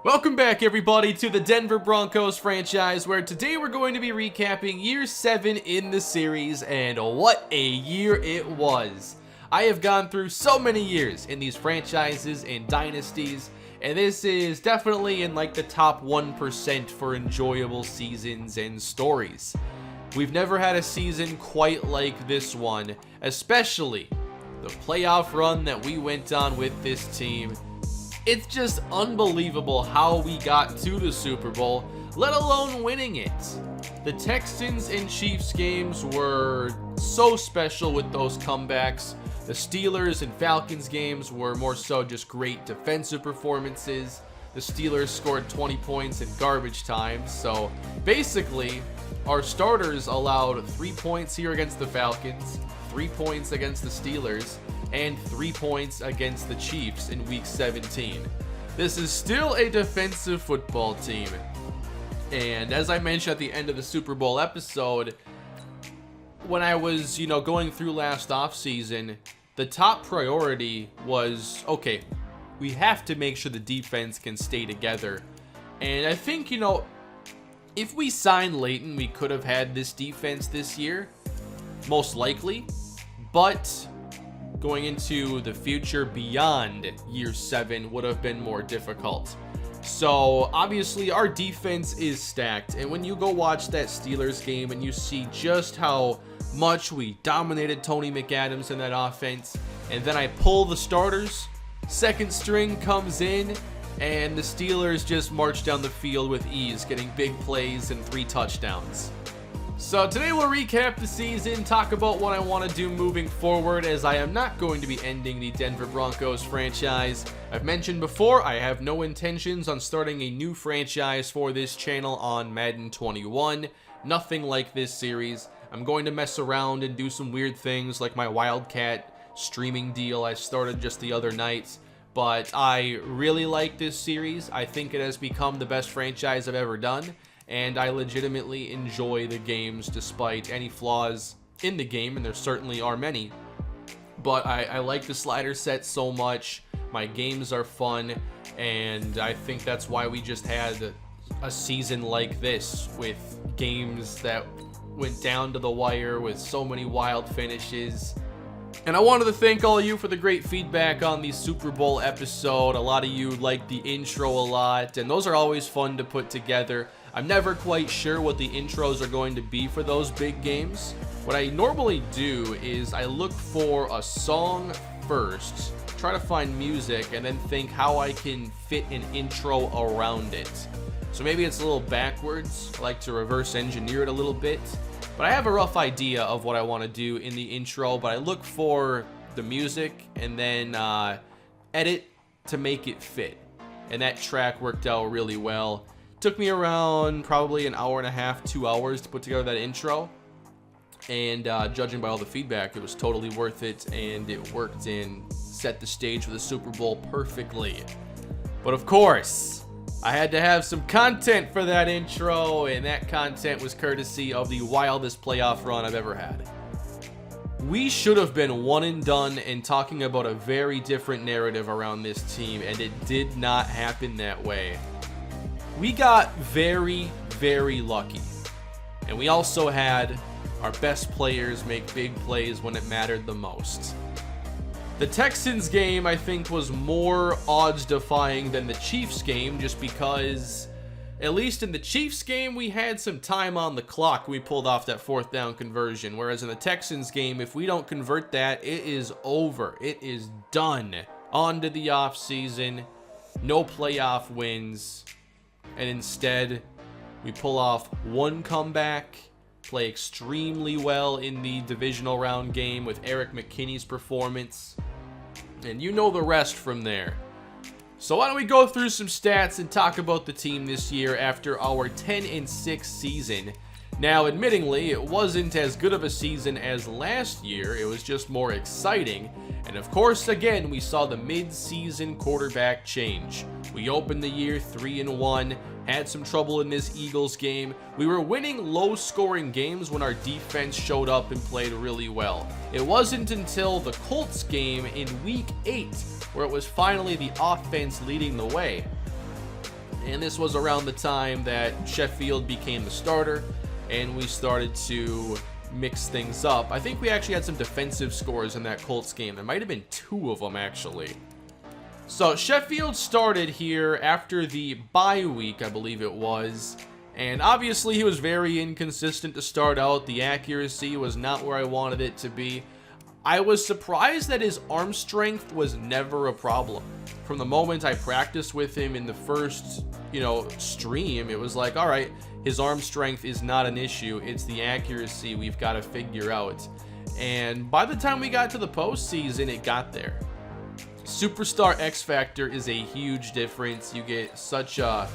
Welcome back, everybody, to the Denver Broncos franchise, where today we're going to be recapping year 7 in the series, and what a year it was. I have gone through so many years in these franchises and dynasties, and this is definitely in like the top 1% for enjoyable seasons and stories. We've never had a season quite like this one, especially the playoff run that we went on with this team. It's just unbelievable how we got to the Super Bowl, let alone winning it. The Texans and Chiefs games were so special with those comebacks. The Steelers and Falcons games were more so just great defensive performances. The Steelers scored 20 points in garbage time, so basically our starters allowed 3 points here against the Falcons, 3 points against the Steelers, and 3 points against the Chiefs in week 17. This is still a defensive football team. And as I mentioned at the end of the Super Bowl episode, when I was, going through last offseason, the top priority was, okay, we have to make sure the defense can stay together. And I think, if we signed Leighton, we could have had this defense this year, most likely. But going into the future beyond year 7 would have been more difficult. So obviously our defense is stacked, and when you go watch that Steelers game and you see just how much we dominated Tony McAdams in that offense, and then I pull the starters, second string comes in, and the Steelers just march down the field with ease, getting big plays and 3 touchdowns. So today we'll recap the season, talk about what I want to do moving forward, as I am not going to be ending the Denver Broncos franchise. I've mentioned before, I have no intentions on starting a new franchise for this channel on Madden 21. Nothing like this series. I'm going to mess around and do some weird things like my Wildcat streaming deal I started just the other night. But I really like this series. I think it has become the best franchise I've ever done. And I legitimately enjoy the games despite any flaws in the game, and there certainly are many. But I like the slider set so much. My games are fun, and I think that's why we just had a season like this with games that went down to the wire with so many wild finishes. And I wanted to thank all of you for the great feedback on the Super Bowl episode. A lot of you liked the intro a lot, and those are always fun to put together. I'm never quite sure what the intros are going to be for those big games. What I normally do is I look for a song first, try to find music, and then think how I can fit an intro around it. So maybe it's a little backwards. I like to reverse engineer it a little bit. But I have a rough idea of what I want to do in the intro, but I look for the music and then edit to make it fit. And that track worked out really well. Took me around probably an hour and a half, 2 hours to put together that intro. And judging by all the feedback, it was totally worth it, and it worked and set the stage for the Super Bowl perfectly. But of course, I had to have some content for that intro, and that content was courtesy of the wildest playoff run I've ever had. We should have been one and done and talking about a very different narrative around this team, and it did not happen that way. We got very, very lucky. And we also had our best players make big plays when it mattered the most. The Texans game, I think, was more odds-defying than the Chiefs game, just because, at least in the Chiefs game, we had some time on the clock. We pulled off that 4th down conversion, whereas in the Texans game, if we don't convert that, it is over. It is done. On to the offseason. No playoff wins. And instead, we pull off one comeback, play extremely well in the divisional round game with Eric McKinney's performance, and you know the rest from there. So why don't we go through some stats and talk about the team this year after our 10-6 season. Now, admittingly, it wasn't as good of a season as last year. It was just more exciting. And of course, again, we saw the mid-season quarterback change. We opened the year 3-1, had some trouble in this Eagles game. We were winning low-scoring games when our defense showed up and played really well. It wasn't until the Colts game in Week 8 where it was finally the offense leading the way. And this was around the time that Sheffield became the starter, and we started to mix things up. I think we actually had some defensive scores in that Colts game. There might have been 2 of them, actually. So Sheffield started here after the bye week, I believe it was. And obviously he was very inconsistent to start out. The accuracy was not where I wanted it to be. I was surprised that his arm strength was never a problem. From the moment I practiced with him in the first, stream, it was like, all right, his arm strength is not an issue. It's the accuracy we've got to figure out. And by the time we got to the postseason, it got there. Superstar X Factor is a huge difference. You get such a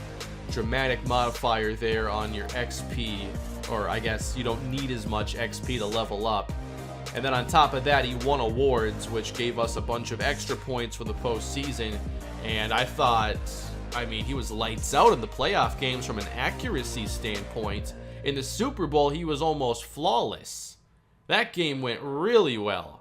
dramatic modifier there on your XP, or I guess you don't need as much XP to level up. And then on top of that, he won awards, which gave us a bunch of extra points for the postseason. And I thought, he was lights out in the playoff games from an accuracy standpoint. In the Super Bowl, he was almost flawless. That game went really well.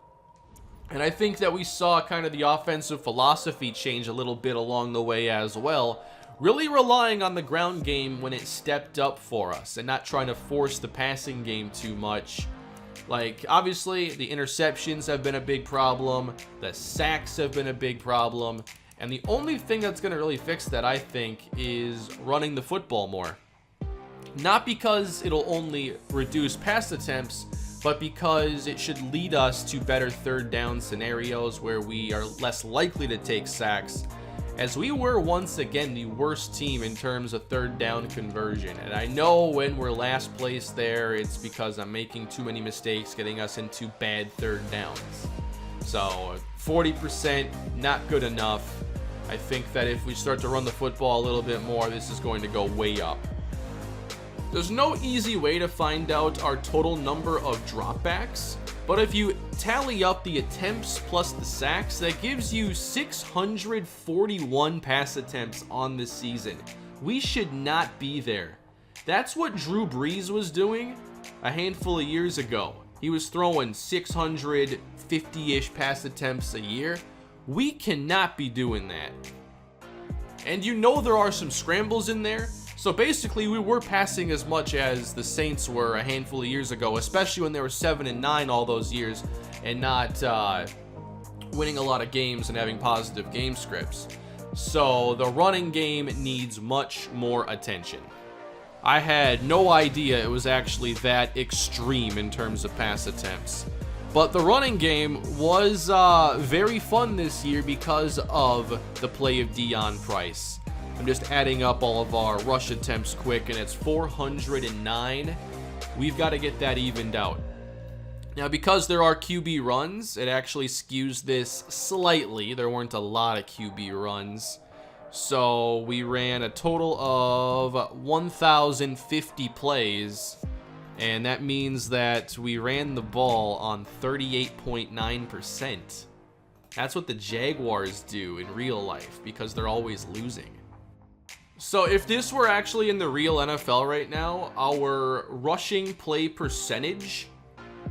And I think that we saw kind of the offensive philosophy change a little bit along the way as well. Really relying on the ground game when it stepped up for us and not trying to force the passing game too much. Like, obviously, the interceptions have been a big problem. The sacks have been a big problem. And the only thing that's going to really fix that, I think, is running the football more. Not because it'll only reduce pass attempts, but because it should lead us to better third down scenarios where we are less likely to take sacks. As we were once again the worst team in terms of third down conversion. And I know when we're last place there, it's because I'm making too many mistakes getting us into bad third downs. So 40%, not good enough. I think that if we start to run the football a little bit more, this is going to go way up. There's no easy way to find out our total number of dropbacks, but if you tally up the attempts plus the sacks, that gives you 641 pass attempts on this season. We should not be there. That's what Drew Brees was doing a handful of years ago. He was throwing 650-ish pass attempts a year. We cannot be doing that. And there are some scrambles in there. So basically, we were passing as much as the Saints were a handful of years ago, especially when they were 7-9 all those years and not winning a lot of games and having positive game scripts. So the running game needs much more attention. I had no idea it was actually that extreme in terms of pass attempts. But the running game was very fun this year because of the play of Dion Price. I'm just adding up all of our rush attempts quick, and it's 409. We've got to get that evened out. Now, because there are QB runs, it actually skews this slightly. There weren't a lot of QB runs. So we ran a total of 1,050 plays, and that means that we ran the ball on 38.9%. That's what the Jaguars do in real life because they're always losing. So if this were actually in the real NFL right now, our rushing play percentage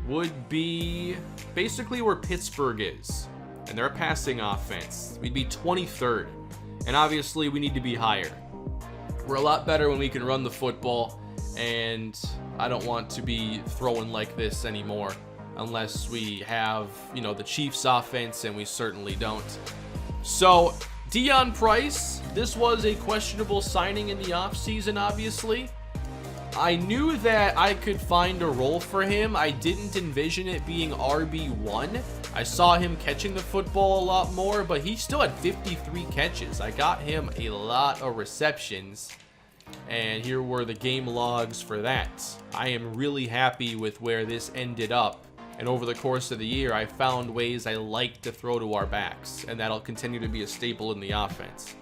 would be basically where Pittsburgh is. And they're a passing offense. We'd be 23rd. And obviously we need to be higher. We're a lot better when we can run the football. And I don't want to be throwing like this anymore. Unless we have, the Chiefs offense, and we certainly don't. So Dion Price, this was a questionable signing in the offseason, obviously. I knew that I could find a role for him. I didn't envision it being RB1. I saw him catching the football a lot more, but he still had 53 catches. I got him a lot of receptions, and here were the game logs for that. I am really happy with where this ended up. And over the course of the year, I found ways I like to throw to our backs, and that'll continue to be a staple in the offense.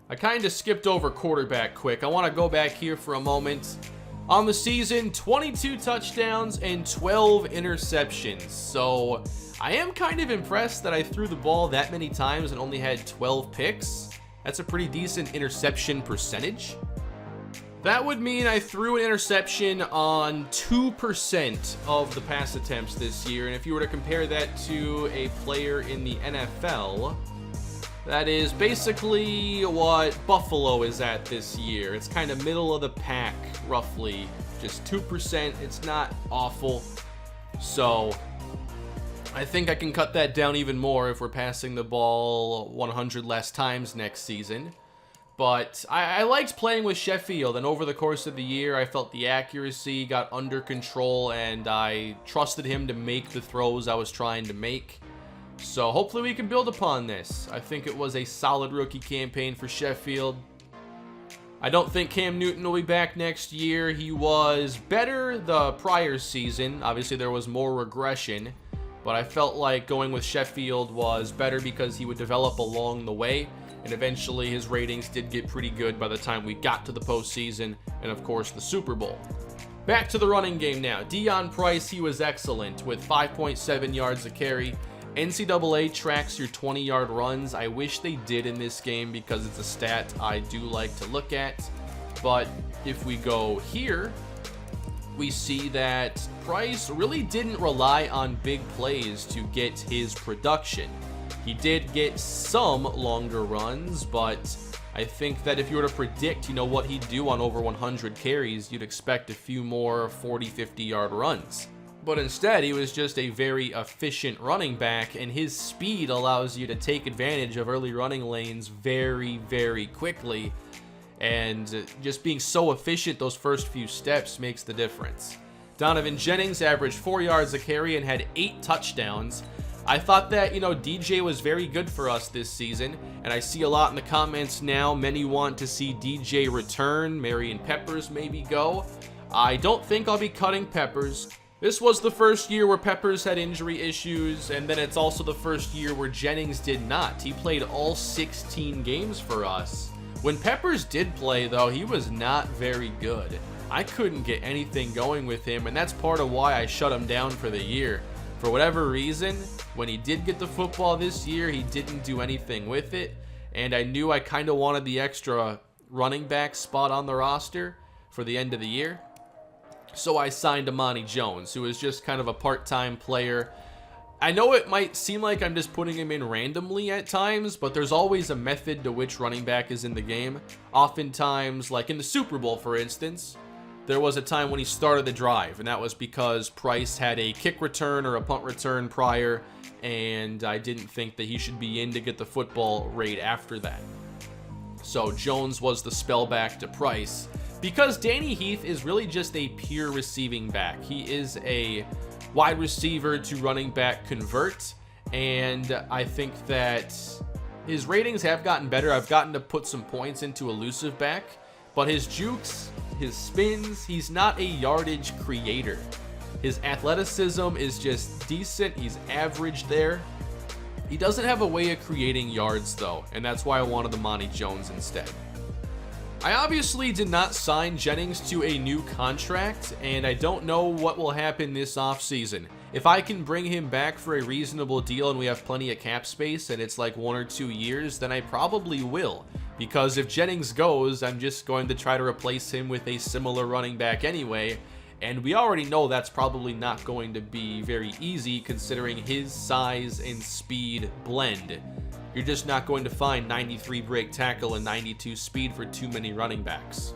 I kind of skipped over quarterback quick. I want to go back here for a moment. On the season, 22 touchdowns and 12 interceptions. So I am kind of impressed that I threw the ball that many times and only had 12 picks. That's a pretty decent interception percentage. That would mean I threw an interception on 2% of the pass attempts this year. And if you were to compare that to a player in the NFL, That is basically what Buffalo is at this year. It's kind of middle of the pack, roughly. Just 2%. It's not awful. So I think I can cut that down even more if we're passing the ball 100 less times next season. But I liked playing with Sheffield, and over the course of the year, I felt the accuracy got under control, and I trusted him to make the throws I was trying to make. So hopefully we can build upon this. I think it was a solid rookie campaign for Sheffield. I don't think Cam Newton will be back next year. He was better the prior season. Obviously there was more regression, but I felt like going with Sheffield was better because he would develop along the way, and eventually his ratings did get pretty good by the time we got to the postseason and of course the Super Bowl. Back to the running game now. Dion Price, he was excellent with 5.7 yards a carry. NCAA tracks your 20-yard runs. I wish they did in this game because it's a stat I do like to look at. But if we go here, we see that Price really didn't rely on big plays to get his production. He did get some longer runs, but I think that if you were to predict, what he'd do on over 100 carries, you'd expect a few more 40, 50-yard runs. But instead, he was just a very efficient running back, and his speed allows you to take advantage of early running lanes very, very quickly. And just being so efficient those first few steps makes the difference. Donovan Jennings averaged 4 yards a carry and had 8 touchdowns. I thought that, DJ was very good for us this season, and I see a lot in the comments now. Many want to see DJ return, Marion Peppers maybe go. I don't think I'll be cutting Peppers. This was the first year where Peppers had injury issues, and then it's also the first year where Jennings did not. He played all 16 games for us. When Peppers did play, though, he was not very good. I couldn't get anything going with him, and that's part of why I shut him down for the year. For whatever reason, when he did get the football this year, he didn't do anything with it, and I knew I kind of wanted the extra running back spot on the roster for the end of the year. So I signed Amani Jones, who is just kind of a part-time player. I know it might seem like I'm just putting him in randomly at times, but there's always a method to which running back is in the game. Oftentimes, like in the Super Bowl, for instance, there was a time when he started the drive, and that was because Price had a kick return or a punt return prior, and I didn't think that he should be in to get the football right after that. So Jones was the spellback to Price. Because Danny Heath is really just a pure receiving back. He is a wide receiver to running back convert, and I think that his ratings have gotten better. I've gotten to put some points into elusive back, but his jukes, his spins, he's not a yardage creator. His athleticism is just decent. He's average there. He doesn't have a way of creating yards, though, and that's why I wanted Amani Jones instead. I obviously did not sign Jennings to a new contract, and I don't know what will happen this offseason. If I can bring him back for a reasonable deal and we have plenty of cap space and it's like 1 or 2 years, then I probably will. Because if Jennings goes, I'm just going to try to replace him with a similar running back anyway, and we already know that's probably not going to be very easy considering his size and speed blend. You're just not going to find 93 break tackle and 92 speed for too many running backs.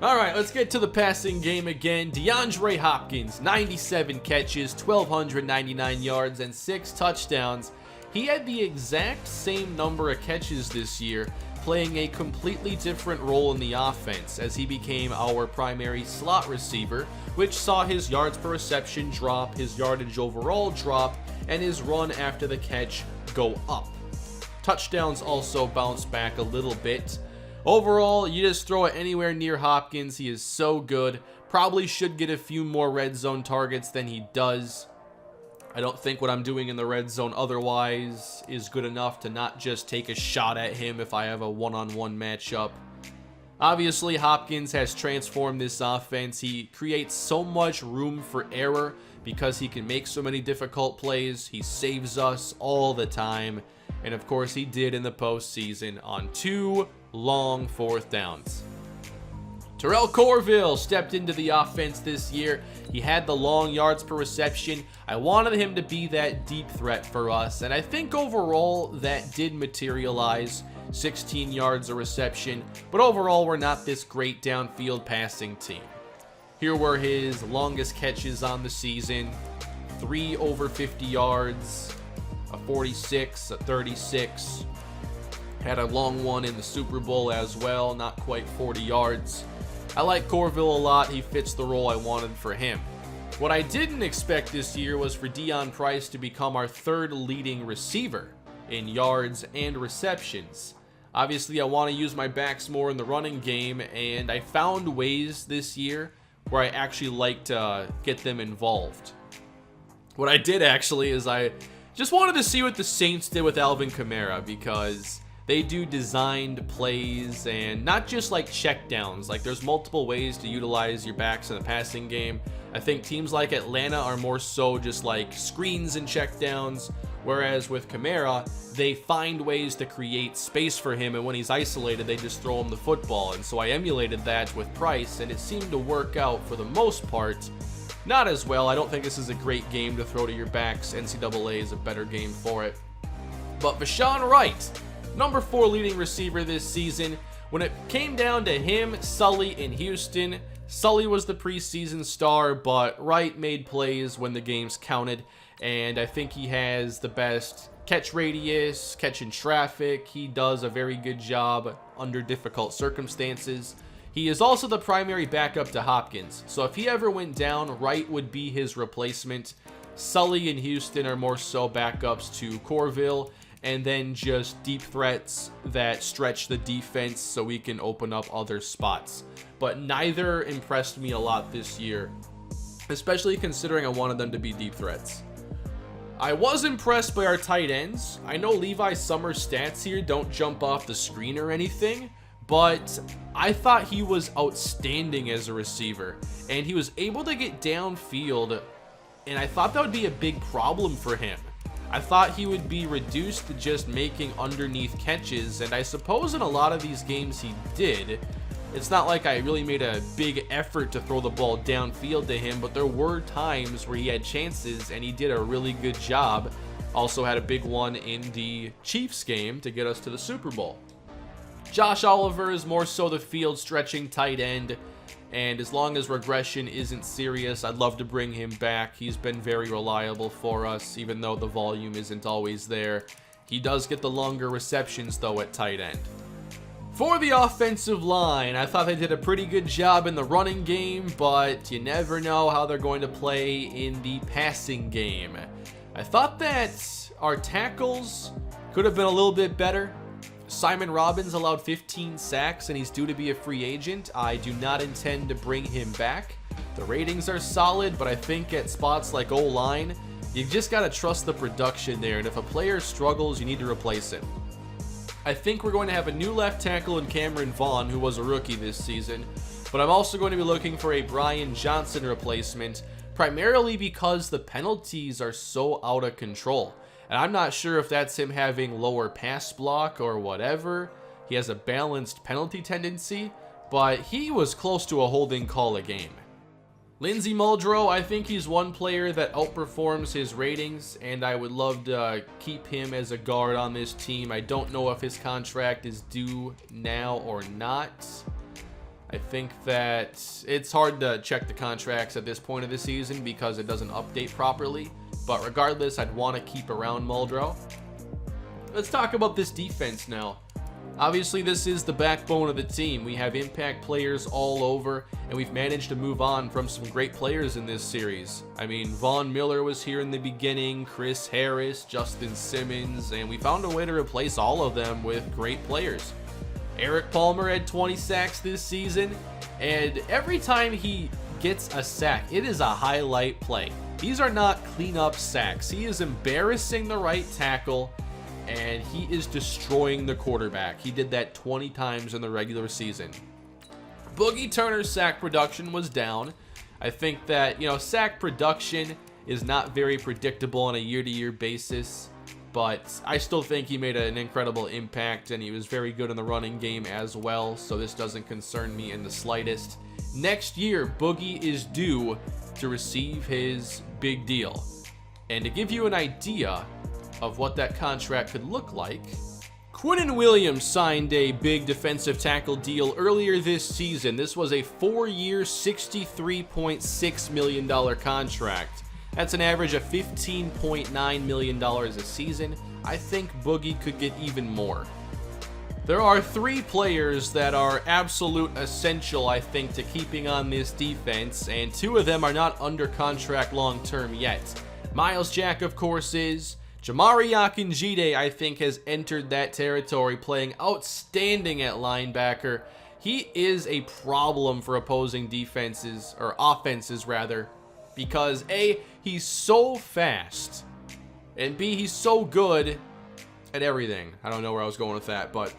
Alright, let's get to the passing game again. DeAndre Hopkins, 97 catches, 1,299 yards, and 6 touchdowns. He had the exact same number of catches this year, playing a completely different role in the offense as he became our primary slot receiver, which saw his yards per reception drop, his yardage overall drop, and his run after the catch go up. Touchdowns also bounced back a little bit. Overall, you just throw it anywhere near Hopkins. He is so good. Probably should get a few more red zone targets than he does. I don't think what I'm doing in the red zone otherwise is good enough to not just take a shot at him if I have a one-on-one matchup. Obviously, Hopkins has transformed this offense. He creates so much room for error because he can make so many difficult plays. He saves us all the time. And of course, he did in the postseason on 2 long 4th downs. Terrell Corville stepped into the offense this year. He had the long yards per reception. I wanted him to be that deep threat for us, and I think overall that did materialize. 16 yards a reception, but overall we're not this great downfield passing team. Here were his longest catches on the season: 3 over 50 yards, a 46, a 36. Had a long one in the Super Bowl as well, not quite 40 yards. I like Corville a lot. He fits the role I wanted for him. What I didn't expect this year was for Dion Price to become our third leading receiver in yards and receptions. Obviously, I want to use my backs more in the running game, and I found ways this year where I actually like to get them involved. What I did actually is I just wanted to see what the Saints did with Alvin Kamara, because they do designed plays and not just like checkdowns. Like, there's multiple ways to utilize your backs in the passing game. I think teams like Atlanta are more so just like screens and checkdowns, whereas with Kamara, they find ways to create space for him, and when he's isolated, they just throw him the football. And so I emulated that with Price, and it seemed to work out for the most part. Not as well. I don't think this is a great game to throw to your backs. NCAA is a better game for it. But Vashawn Wright, number 4 leading receiver this season. When it came down to him, Sully in Houston, Sully was the preseason star, but Wright made plays when the games counted, and I think he has the best catch radius, catching traffic. He does a very good job under difficult circumstances. He is also the primary backup to Hopkins, so if he ever went down, Wright would be his replacement. Sully and Houston are more so backups to Corville, and then just deep threats that stretch the defense so we can open up other spots. But neither impressed me a lot this year, especially considering I wanted them to be deep threats. I was impressed by our tight ends. I know Levi Summers' stats here don't jump off the screen or anything, but I thought he was outstanding as a receiver, and he was able to get downfield, and I thought that would be a big problem for him. I thought he would be reduced to just making underneath catches, and I suppose in a lot of these games he did. It's not like I really made a big effort to throw the ball downfield to him, but there were times where he had chances and he did a really good job. Also had a big one in the Chiefs game to get us to the Super Bowl. Josh Oliver is more so the field stretching tight end, and as long as regression isn't serious, I'd love to bring him back. He's been very reliable for us, even though the volume isn't always there. He does get the longer receptions though at tight end. For the offensive line, I thought they did a pretty good job in the running game, but you never know how they're going to play in the passing game. I thought that our tackles could have been a little bit better. Simon Robbins allowed 15 sacks, and he's due to be a free agent. I do not intend to bring him back. The ratings are solid, but I think at spots like O-line, you just got to trust the production there, and if a player struggles, you need to replace him. I think we're going to have a new left tackle in Cameron Vaughn, who was a rookie this season, but I'm also going to be looking for a Brian Johnson replacement, primarily because the penalties are so out of control. And I'm not sure if that's him having lower pass block or whatever. He has a balanced penalty tendency, but he was close to a holding call a game. Lindsey Muldrow, I think he's one player that outperforms his ratings, and I would love to keep him as a guard on this team. I don't know if his contract is due now or not. I think that it's hard to check the contracts at this point of the season because it doesn't update properly. But regardless, I'd want to keep around Muldrow. Let's talk about this defense now. Obviously, this is the backbone of the team. We have impact players all over, and we've managed to move on from some great players in this series. I mean, Von Miller was here in the beginning, Chris Harris, Justin Simmons, and we found a way to replace all of them with great players. Eric Palmer had 20 sacks this season, and every time he gets a sack, it is a highlight play. These are not cleanup sacks. He is embarrassing the right tackle, and he is destroying the quarterback. He did that 20 times in the regular season. Boogie Turner's sack production was down. I think that, sack production is not very predictable on a year-to-year basis, but I still think he made an incredible impact, and he was very good in the running game as well, so this doesn't concern me in the slightest. Next year, Boogie is due to receive his big deal. And to give you an idea of what that contract could look like, Quinnen Williams signed a big defensive tackle deal earlier this season. This was a 4-year, $63.6 million contract. That's an average of $15.9 million a season. I think Boogie could get even more. There are 3 players that are absolute essential, I think, to keeping on this defense, and 2 of them are not under contract long-term yet. Myles Jack, of course, is. Jamari Akinjide, I think, has entered that territory, playing outstanding at linebacker. He is a problem for opposing defenses, or offenses rather, because A, he's so fast, and B, he's so good at everything. I don't know where I was going with that, but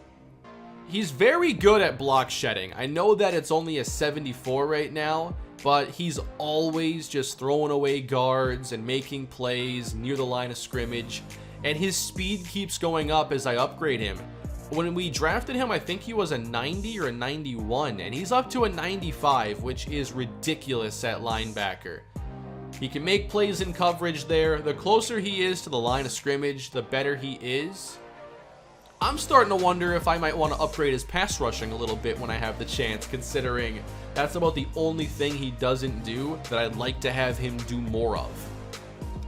he's very good at block shedding. I know that it's only a 74 right now, but he's always just throwing away guards and making plays near the line of scrimmage, and his speed keeps going up as I upgrade him. When we drafted him, I think he was a 90 or a 91, and he's up to a 95, which is ridiculous at linebacker. He can make plays in coverage there. The closer he is to the line of scrimmage, the better he is. I'm starting to wonder if I might want to upgrade his pass rushing a little bit when I have the chance, considering that's about the only thing he doesn't do that I'd like to have him do more of.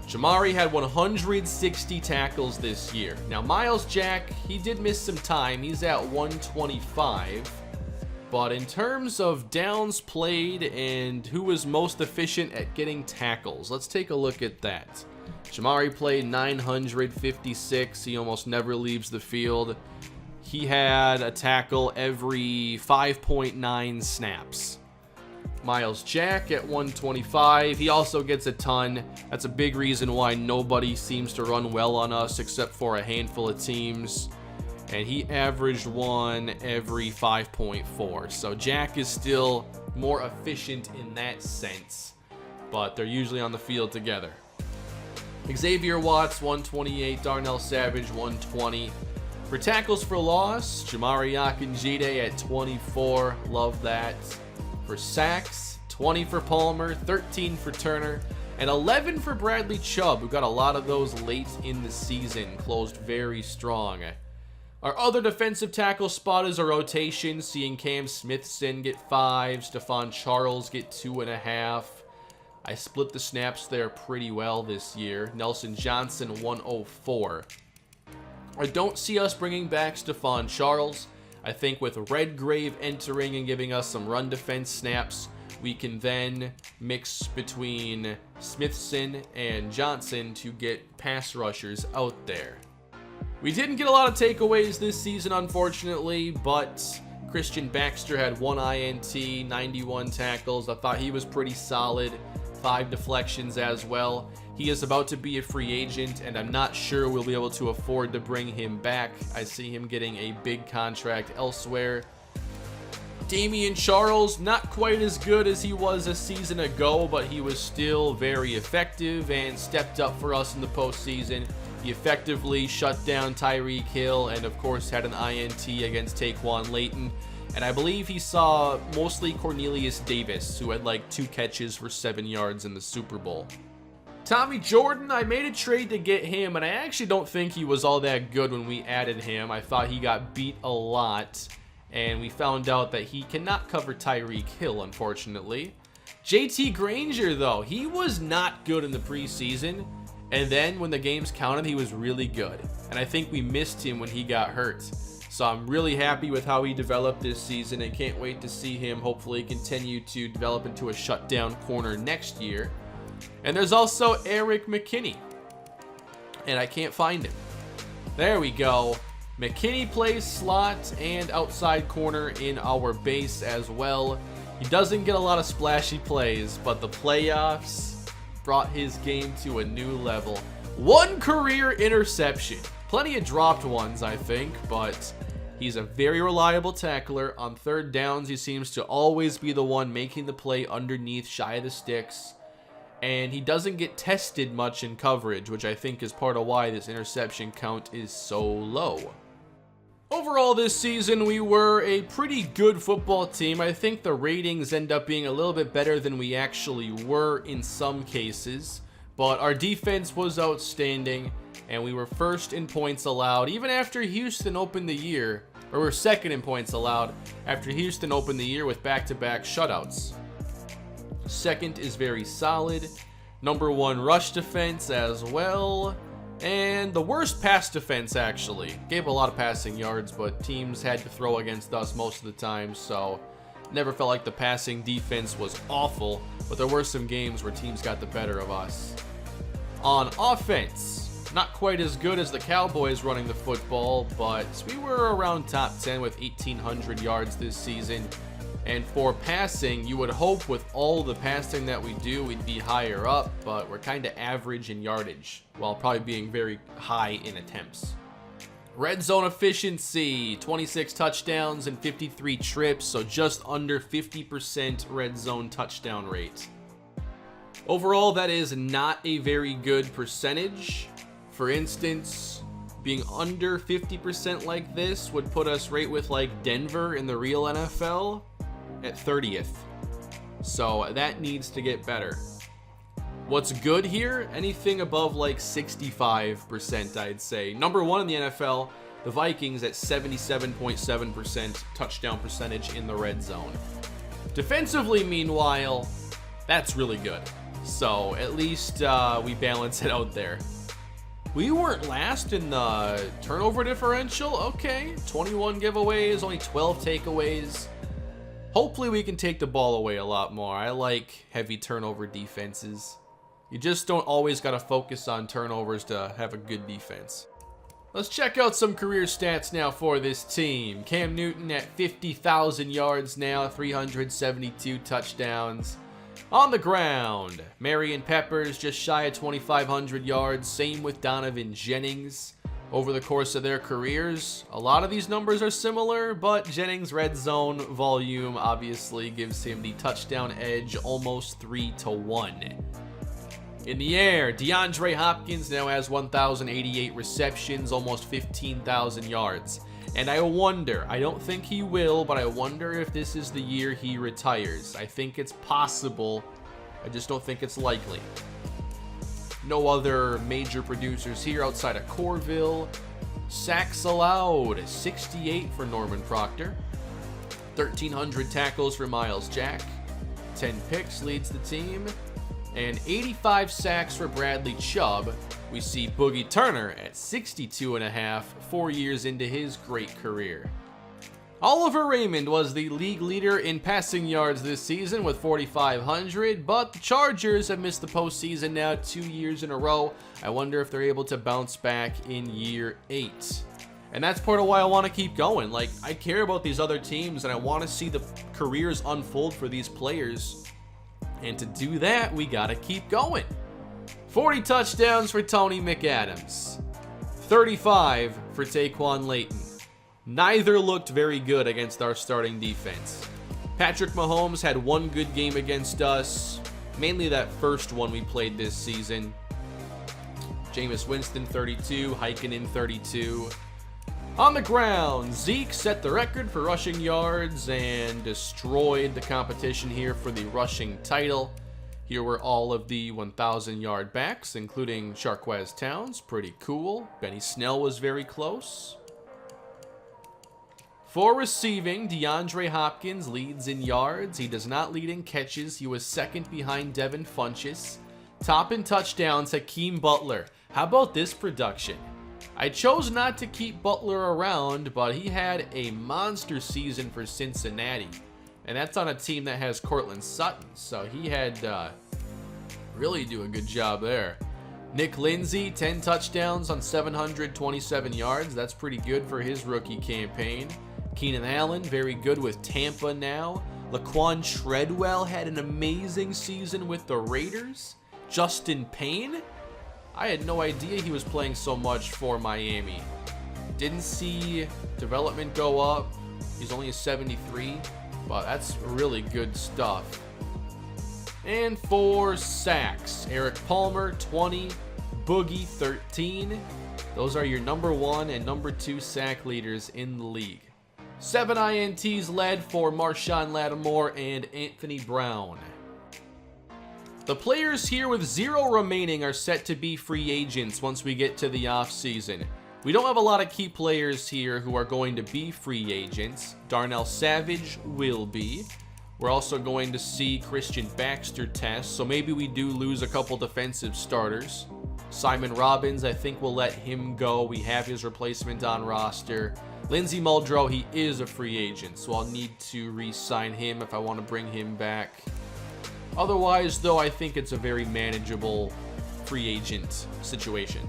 Jamari had 160 tackles this year. Now, Myles Jack, he did miss some time. He's at 125. But in terms of downs played and who was most efficient at getting tackles, let's take a look at that. Jamari played 956. He almost never leaves the field. He had a tackle every 5.9 snaps. Myles Jack at 125. He also gets a ton. That's a big reason why nobody seems to run well on us except for a handful of teams. And he averaged one every 5.4. So Jack is still more efficient in that sense, but they're usually on the field together. Xavier Watts, 128. Darnell Savage, 120. For tackles for loss, Jamari Akinjide at 24. Love that. For sacks, 20 for Palmer, 13 for Turner, and 11 for Bradley Chubb, who got a lot of those late in the season. Closed very strong. Our other defensive tackle spot is a rotation, seeing Cam Smithson get 5, Stephon Charles get 2.5. I split the snaps there pretty well this year. Nelson Johnson, 104. I don't see us bringing back Stephon Charles. I think with Redgrave entering and giving us some run defense snaps, we can then mix between Smithson and Johnson to get pass rushers out there. We didn't get a lot of takeaways this season, unfortunately, but Christian Baxter had 1 INT, 91 tackles. I thought he was pretty solid. 5 deflections as well. He is about to be a free agent, and I'm not sure we'll be able to afford to bring him back. I see him getting a big contract elsewhere. Damien Charles, not quite as good as he was a season ago, but he was still very effective and stepped up for us in the postseason. He effectively shut down Tyreek Hill and, of course, had an INT against Taquan Layton. And I believe he saw mostly Cornelius Davis, who had like 2 catches for 7 yards in the Super Bowl. Tommy Jordan, I made a trade to get him, and I actually don't think he was all that good when we added him. I thought he got beat a lot, and we found out that he cannot cover Tyreek Hill, unfortunately. JT Granger, though, he was not good in the preseason, and then when the games counted, he was really good. And I think we missed him when he got hurt. So I'm really happy with how he developed this season and can't wait to see him hopefully continue to develop into a shutdown corner next year. And there's also Eric McKinney, and I can't find him. There we go. McKinney plays slot and outside corner in our base as well. He doesn't get a lot of splashy plays, but the playoffs brought his game to a new level. 1 career interception. Plenty of dropped ones, I think, but he's a very reliable tackler. On third downs, he seems to always be the one making the play underneath, shy of the sticks. and he doesn't get tested much in coverage, which I think is part of why this interception count is so low. Overall this season, we were a pretty good football team. I think the ratings end up being a little bit better than we actually were in some cases, but our defense was outstanding, and we were first in points allowed, even after Houston opened the year, or we're second in points allowed after Houston opened the year with back-to-back shutouts. Second is very solid. Number 1 rush defense as well. And the worst pass defense, actually. Gave a lot of passing yards, but teams had to throw against us most of the time, so never felt like the passing defense was awful, but there were some games where teams got the better of us. On offense, not quite as good as the Cowboys running the football, but we were around top 10 with 1,800 yards this season. And for passing, you would hope with all the passing that we do, we'd be higher up, but we're kind of average in yardage, while probably being very high in attempts. Red zone efficiency, 26 touchdowns and 53 trips, so just under 50% red zone touchdown rate. Overall, that is not a very good percentage. For instance, being under 50% like this would put us right with like Denver in the real NFL at 30th. So that needs to get better. What's good here? Anything above like 65%, I'd say. Number 1 in the NFL, the Vikings at 77.7% touchdown percentage in the red zone. Defensively, meanwhile, that's really good. So at least we balance it out there. We weren't last in the turnover differential. Okay, 21 giveaways, only 12 takeaways. Hopefully we can take the ball away a lot more. I like heavy turnover defenses. You just don't always got to focus on turnovers to have a good defense. Let's check out some career stats now for this team. Cam Newton at 50,000 yards now, 372 touchdowns. On the ground, Marion Peppers just shy of 2,500 yards. Same with Donovan Jennings. Over the course of their careers, a lot of these numbers are similar, but Jennings' red zone volume obviously gives him the touchdown edge, almost 3-1. In the air, DeAndre Hopkins now has 1,088 receptions, almost 15,000 yards. And I wonder, I don't think he will, but I wonder if this is the year he retires. I think it's possible, I just don't think it's likely. No other major producers here outside of Corville. Sacks allowed, 68 for Norman Proctor. 1,300 tackles for Miles Jack. 10 picks leads the team. And 85 sacks for Bradley Chubb. We see Boogie Turner at 62.5, 4 years into his great career. Oliver Raymond was the league leader in passing yards this season with 4,500, but the Chargers have missed the postseason now 2 years in a row. I wonder if they're able to bounce back in year 8. And that's part of why I want to keep going. Like, I care about these other teams, and I want to see the careers unfold for these players. And to do that, we got to keep going. 40 touchdowns for Tony McAdams. 35 for Taquan Layton. Neither looked very good against our starting defense. Patrick Mahomes had one good game against us, mainly that first one we played this season. Jameis Winston 32, Heikkinen 32. On the ground, Zeke set the record for rushing yards and destroyed the competition here for the rushing title. Here were all of the 1,000-yard backs, including Sharquez Towns. Pretty cool. Benny Snell was very close. For receiving, DeAndre Hopkins leads in yards. He does not lead in catches. He was second behind Devin Funchess. Top in touchdowns, Hakeem Butler. How about this production? I chose not to keep Butler around, but he had a monster season for Cincinnati. And that's on a team that has Cortland Sutton, so he had really do a good job there. Nick Lindsay, 10 touchdowns on 727 yards. That's pretty good for his rookie campaign. Keenan Allen, very good with Tampa now. Laquan Treadwell had an amazing season with the Raiders. Justin Payne, I had no idea he was playing so much for Miami. Didn't see development go up. He's only a 73, but that's really good stuff. And for sacks, Eric Palmer, 20, Boogie, 13. Those are your number 1 and number 2 sack leaders in the league. 7 INTs led for Marshawn Lattimore and Anthony Brown. The players here with 0 remaining are set to be free agents once we get to the offseason. We don't have a lot of key players here who are going to be free agents. Darnell Savage will be. We're also going to see Christian Baxter test, so maybe we do lose a couple defensive starters. Simon Robbins, I think we'll let him go. We have his replacement on roster. Lindsey Muldrow, he is a free agent, so I'll need to re-sign him if I want to bring him back. Otherwise, though, I think it's a very manageable free agent situation.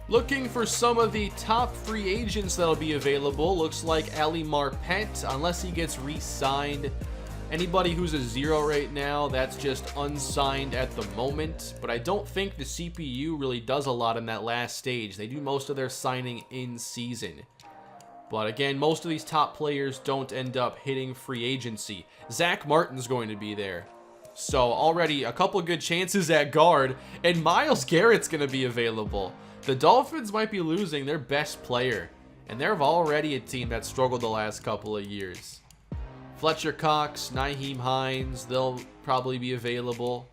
Looking for some of the top free agents that'll be available, looks like Ali Marpet, unless he gets re-signed. Anybody who's a 0 right now, that's just unsigned at the moment. But I don't think the CPU really does a lot in that last stage. They do most of their signing in season. But again, most of these top players don't end up hitting free agency. Zach Martin's going to be there. So already a couple good chances at guard. And Myles Garrett's going to be available. The Dolphins might be losing their best player. And they're already a team that struggled the last couple of years. Fletcher Cox, Nyheim Hines, they'll probably be available.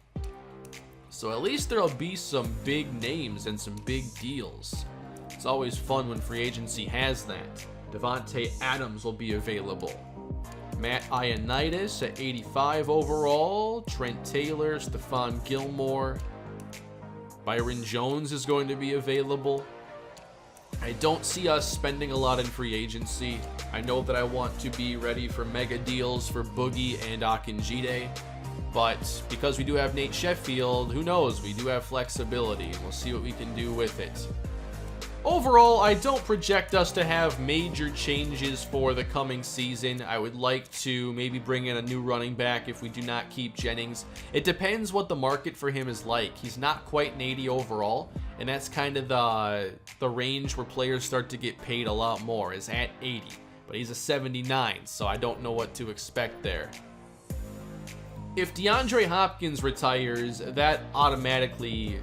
So at least there'll be some big names and some big deals. It's always fun when free agency has that. Devontae Adams will be available. Matt Ioannidis at 85 overall. Trent Taylor, Stephon Gilmore. Byron Jones is going to be available. I don't see us spending a lot in free agency. I know that I want to be ready for mega deals for Boogie and Akinjide, but because we do have Nate Sheffield, who knows? We do have flexibility, and we'll see what we can do with it. Overall, I don't project us to have major changes for the coming season. I would like to maybe bring in a new running back if we do not keep Jennings. It depends what the market for him is like. He's not quite an 80 overall, and that's kind of the range where players start to get paid a lot more, is at 80. But he's a 79, so I don't know what to expect there. If DeAndre Hopkins retires, that automatically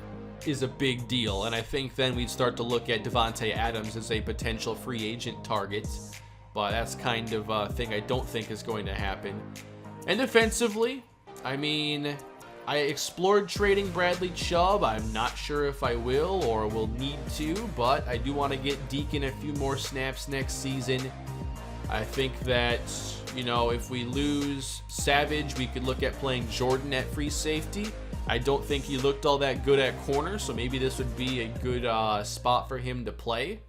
is a big deal, and I think then we'd start to look at Devontae Adams as a potential free agent target, but that's kind of a thing I don't think is going to happen. And defensively, I mean, I explored trading Bradley Chubb. I'm not sure if I will or will need to, but I do want to get Deacon a few more snaps next season. I think that, you know, if we lose Savage, we could look at playing Jordan at free safety. I don't think he looked all that good at corner, so maybe this would be a good spot for him to play.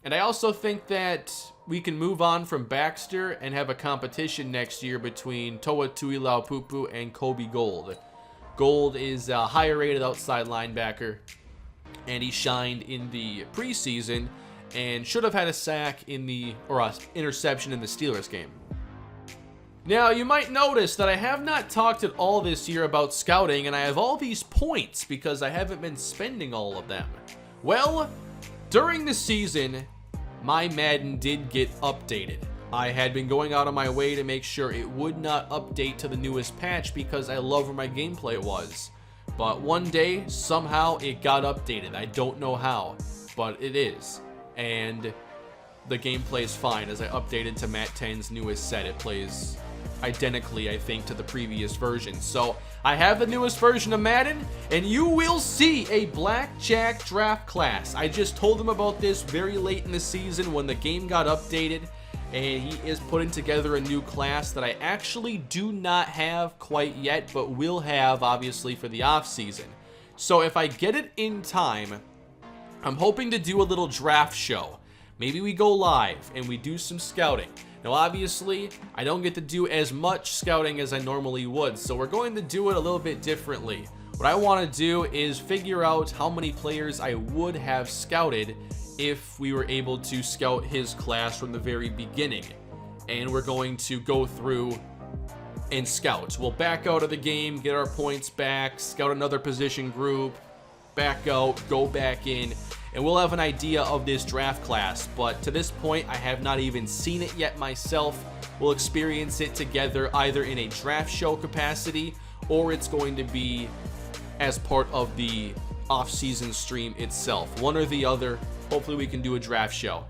And I also think that we can move on from Baxter and have a competition next year between Toa Tuilapupu and Kobe Gold. Gold is a higher rated outside linebacker, and he shined in the preseason and should have had a sack in the, or an interception in the Steelers game. Now, you might notice that I have not talked at all this year about scouting, and I have all these points because I haven't been spending all of them. Well, during the season, my Madden did get updated. I had been going out of my way to make sure it would not update to the newest patch because I love where my gameplay was. But one day, somehow, it got updated. I don't know how, but it is. And the gameplay is fine. As I updated to Mat 10's newest set, it plays identically, I think, to the previous version. So I have the newest version of Madden, and you will see a blackjack draft class. I just told them about this very late in the season when the game got updated, and he is putting together a new class that I actually do not have quite yet, but will have, obviously, for the off season. So if I get it in time, I'm hoping to do a little draft show. Maybe we go live and we do some scouting. Now, obviously, I don't get to do as much scouting as I normally would, so we're going to do it a little bit differently. What I want to do is figure out how many players I would have scouted if we were able to scout his class from the very beginning. And we're going to go through and scout. We'll back out of the game, get our points back, scout another position group, back out, go back in, and we'll have an idea of this draft class. But to this point, I have not even seen it yet myself. We'll experience it together either in a draft show capacity, or it's going to be as part of the off-season stream itself. One or the other. Hopefully we can do a draft show.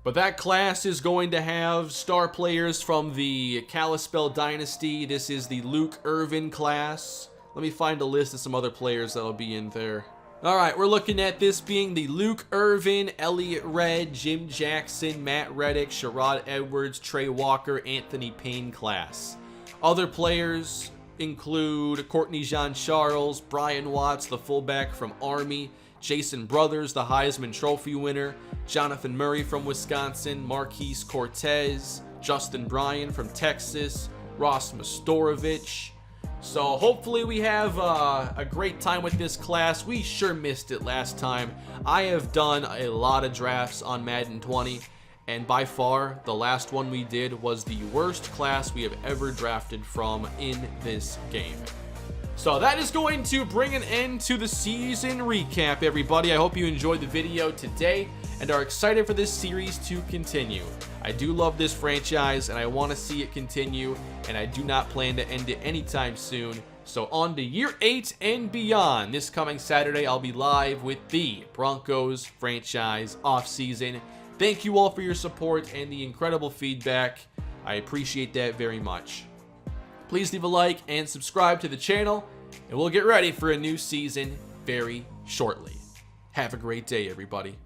But that class is going to have star players from the Kalispell Dynasty. This is the Luke Irvin class. Let me find a list of some other players that'll be in there. Alright, we're looking at this being the Luke Irvin, Elliott Red, Jim Jackson, Matt Reddick, Sherrod Edwards, Trey Walker, Anthony Payne class. Other players include Courtney Jean-Charles, Brian Watts, the fullback from Army, Jason Brothers, the Heisman Trophy winner, Jonathan Murray from Wisconsin, Marquise Cortez, Justin Bryan from Texas, Ross Mastorovich. So hopefully we have a great time with this class. We sure missed it last time. I have done a lot of drafts on Madden 20, and by far the last one we did was the worst class we have ever drafted from in this game. So that is going to bring an end to the season recap, everybody. I hope you enjoyed the video today and are excited for this series to continue. I do love this franchise and I want to see it continue, and I do not plan to end it anytime soon. So on to year 8 and beyond. This coming Saturday, I'll be live with the Broncos franchise offseason. Thank you all for your support and the incredible feedback. I appreciate that very much. Please leave a like and subscribe to the channel, and we'll get ready for a new season very shortly. Have a great day, everybody.